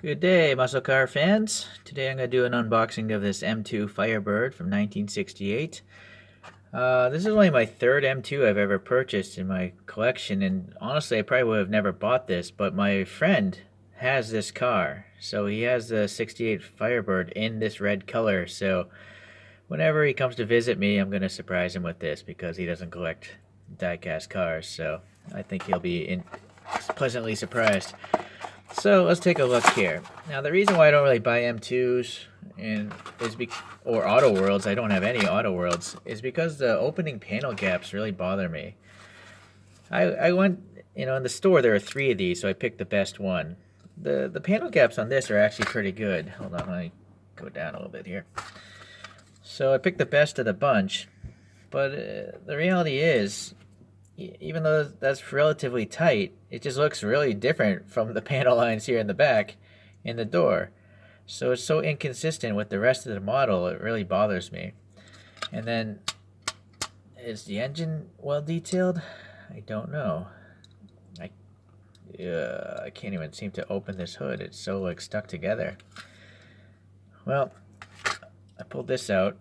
Good day, muscle car fans. Today I'm going to do an unboxing of this M2 Firebird from 1968. This is only my third M2 I've ever purchased in my collection, and honestly, I probably would have never bought this, but my friend has this car. So he has the 68 Firebird in this red color, so whenever he comes to visit me, I'm going to surprise him with this because he doesn't collect diecast cars, so I think he'll be pleasantly surprised. So let's take a look here. Now the reason why I don't really buy M2s or Auto Worlds, I don't have any Auto Worlds, is because the opening panel gaps really bother me. I went, in the store there are 3 of these, so I picked the best one. The panel gaps on this are actually pretty good. Hold on, let me go down a little bit here. So I picked the best of the bunch, but the reality is, even though that's relatively tight, it just looks really different from the panel lines here in the back in the door. So it's so inconsistent with the rest of the model, it really bothers me. And then, is the engine well detailed? I don't know. I can't even seem to open this hood. It's so like stuck together. Well, I pulled this out.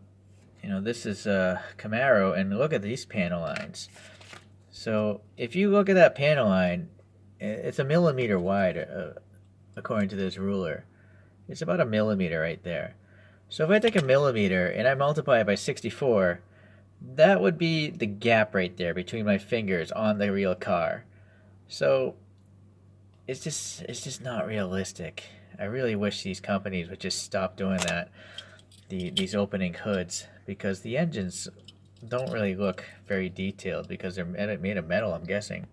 This is a Camaro, and look at these panel lines. So if you look at that panel line, it's a millimeter wide, according to this ruler. It's about a millimeter right there. So if I take a millimeter and I multiply it by 64, that would be the gap right there between my fingers on the real car. So it's just not realistic. I really wish these companies would just stop doing that, these opening hoods, because the engines don't really look very detailed because they're made of metal, I'm guessing.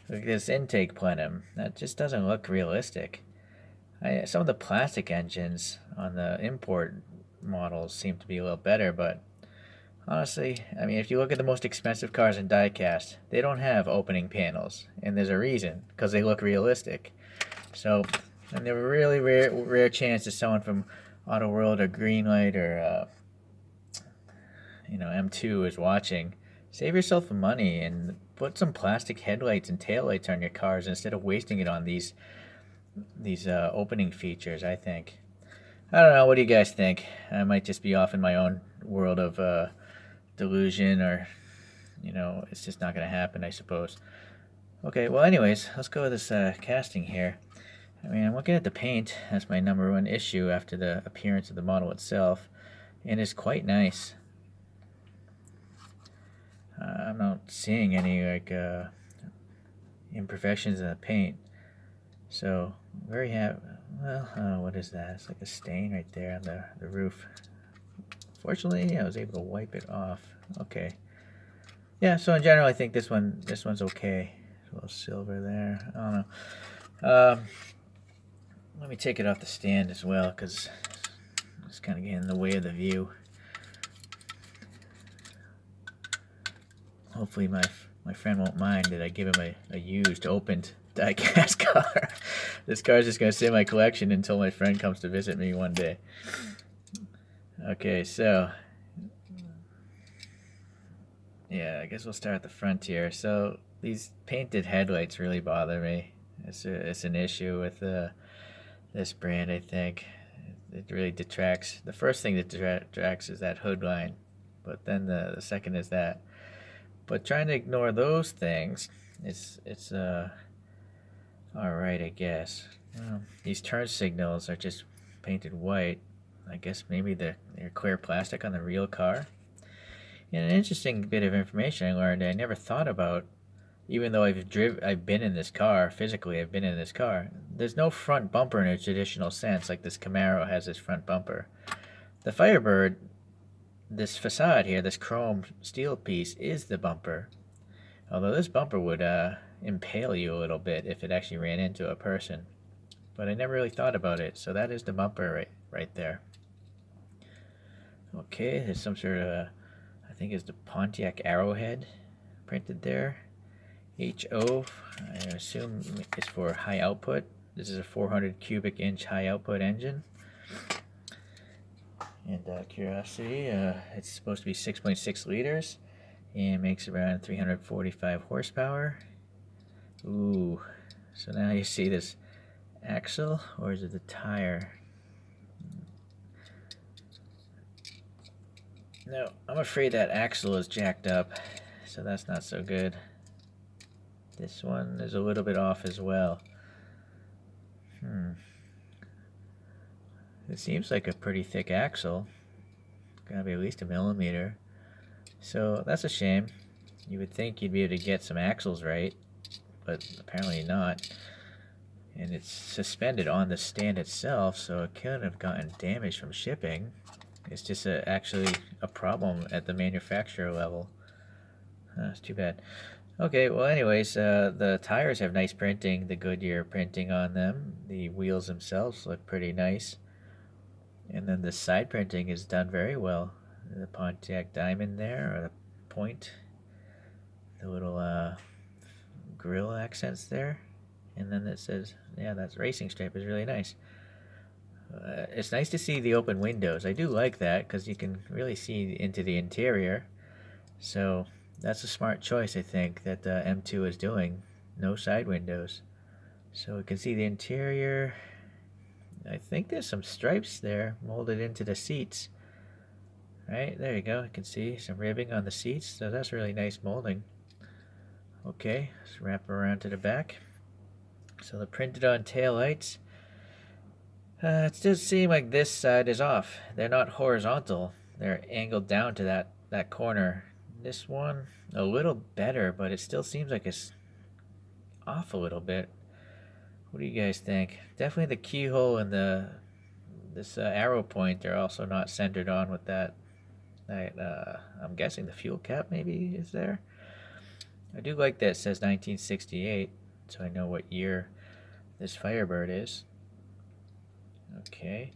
Look at this intake plenum. That just doesn't look realistic. Some of the plastic engines on the import models seem to be a little better, but honestly, if you look at the most expensive cars in diecast, they don't have opening panels, and there's a reason, because they look realistic. So, and there are really rare chances someone from Auto World or Greenlight or M2 is watching. Save yourself some money and put some plastic headlights and taillights on your cars instead of wasting it on these opening features, I think. I don't know, what do you guys think? I might just be off in my own world of delusion, or it's just not going to happen, I suppose. Okay, well anyways, let's go with this casting here. I'm looking at the paint. That's my number one issue after the appearance of the model itself, and it's quite nice. I'm not seeing any imperfections in the paint, so very happy. Well, what is that? It's like a stain right there on the roof. Fortunately, I was able to wipe it off. Okay, yeah. So in general, I think this one's okay. A little silver there. I don't know. Let me take it off the stand as well, because it's kind of getting in the way of the view. Hopefully my friend won't mind that I give him a used, opened diecast car. This car is just going to sit in my collection until my friend comes to visit me one day. Okay, so yeah, I guess we'll start at the front here. So these painted headlights really bother me. It's an issue with this brand, I think. It really detracts. The first thing that detracts is that hood line, but then the second is that. But trying to ignore those things, it's all right, I guess. Well, these turn signals are just painted white. I guess maybe they're clear plastic on the real car. And an interesting bit of information I learned I never thought about, even though I've been in this car physically. I've been in this car. There's no front bumper in a traditional sense, like this Camaro has this front bumper. The Firebird, this facade here, this chrome steel piece, is the bumper. Although this bumper would impale you a little bit if it actually ran into a person. But I never really thought about it, so that is the bumper right there. Okay, there's some sort of, I think it's the Pontiac arrowhead printed there. HO, I assume is for high output. This is a 400 cubic inch high output engine. And curiosity, it's supposed to be 6.6 liters and makes around 345 horsepower. Ooh, so now you see this axle or is it the tire? No, I'm afraid that axle is jacked up, so that's not so good. This one is a little bit off as well. It seems like a pretty thick axle. Gotta be at least 1 mm. So that's a shame. You would think you'd be able to get some axles right, but apparently not. And it's suspended on the stand itself, so it couldn't have gotten damaged from shipping. It's just actually a problem at the manufacturer level. That's too bad. Okay, well anyways, the tires have nice printing, the Goodyear printing on them. The wheels themselves look pretty nice. And then the side printing is done very well. The Pontiac diamond there, or the point, the little grill accents there. And then it says, yeah, that's racing stripe is really nice. It's nice to see the open windows. I do like that because you can really see into the interior. So that's a smart choice, I think, that the M2 is doing. No side windows. So we can see the interior. I think there's some stripes there molded into the seats. Right, there you go. You can see some ribbing on the seats. So that's really nice molding. Okay, let's wrap around to the back. So the printed on taillights. It does seem like this side is off. They're not horizontal. They're angled down to that corner. This one, a little better, but it still seems like it's off a little bit. What do you guys think? Definitely the keyhole and this arrow point are also not centered on with that. I'm guessing the fuel cap maybe is there. I do like that it says 1968, so I know what year this Firebird is. Okay.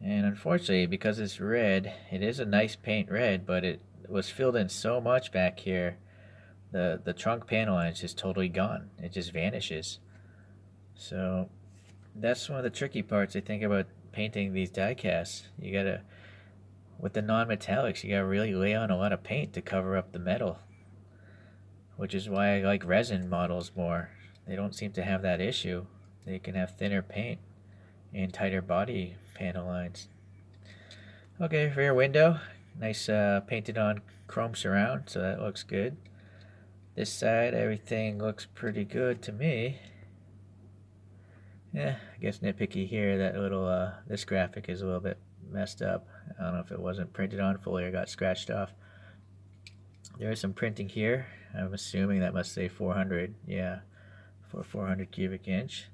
And unfortunately, because it's red, it is a nice paint red, but it was filled in so much back here. The trunk panel line is just totally gone. It just vanishes. So that's one of the tricky parts I think about painting these die-casts. You gotta, with the non-metallics, you gotta really lay on a lot of paint to cover up the metal. Which is why I like resin models more. They don't seem to have that issue. They can have thinner paint and tighter body panel lines. Okay, rear window, nice painted on chrome surround, so that looks good. This side, everything looks pretty good to me. Yeah, I guess nitpicky here, that little, this graphic is a little bit messed up. I don't know if it wasn't printed on fully or got scratched off. There is some printing here. I'm assuming that must say 400, yeah, for 400 cubic inch.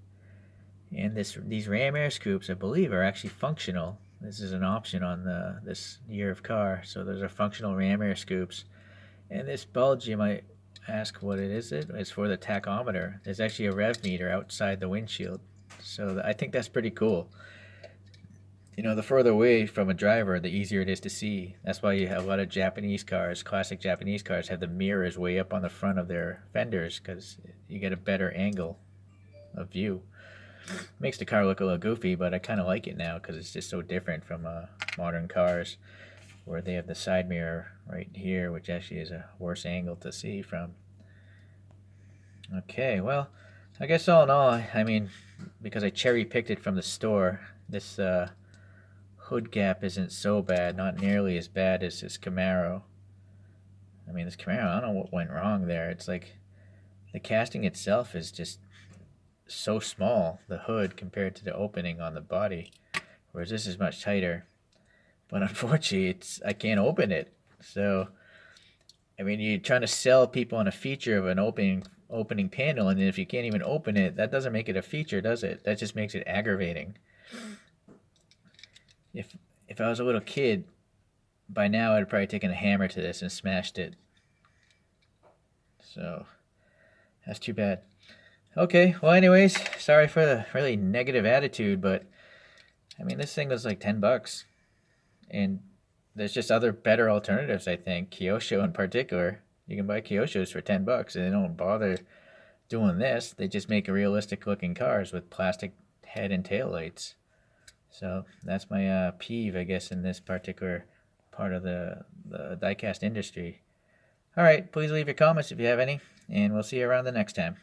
And these ram air scoops, I believe, are actually functional. This is an option on this year of car. So those are functional ram air scoops. And this bulge, you might ask what it is. It's for the tachometer. There's actually a rev meter outside the windshield. So I think that's pretty cool. You know, the further away from a driver, the easier it is to see. That's why you have a lot of Japanese cars, classic Japanese cars, have the mirrors way up on the front of their fenders because you get a better angle of view. Makes the car look a little goofy, but I kind of like it now because it's just so different from modern cars where they have the side mirror right here, which actually is a worse angle to see from. Okay, well, I guess all in all, I mean, because I cherry picked it from the store, this hood gap isn't so bad, not nearly as bad as this Camaro. I mean, this Camaro, I don't know what went wrong there. It's like the casting itself is just so small, the hood, compared to the opening on the body, whereas this is much tighter. But unfortunately, I can't open it. So, I mean, you're trying to sell people on a feature of an opening panel, and if you can't even open it, that doesn't make it a feature, does it? That just makes it aggravating. If I was a little kid, by now I'd probably taken a hammer to this and smashed it. So, that's too bad. Okay, well anyways, sorry for the really negative attitude, but I mean this thing was like $10. And there's just other better alternatives, I think. Kyosho in particular. You can buy Kyoshos for $10 and they don't bother doing this. They just make realistic looking cars with plastic head and tail lights. So that's my peeve, I guess, in this particular part of the diecast industry. All right, please leave your comments if you have any, and we'll see you around the next time.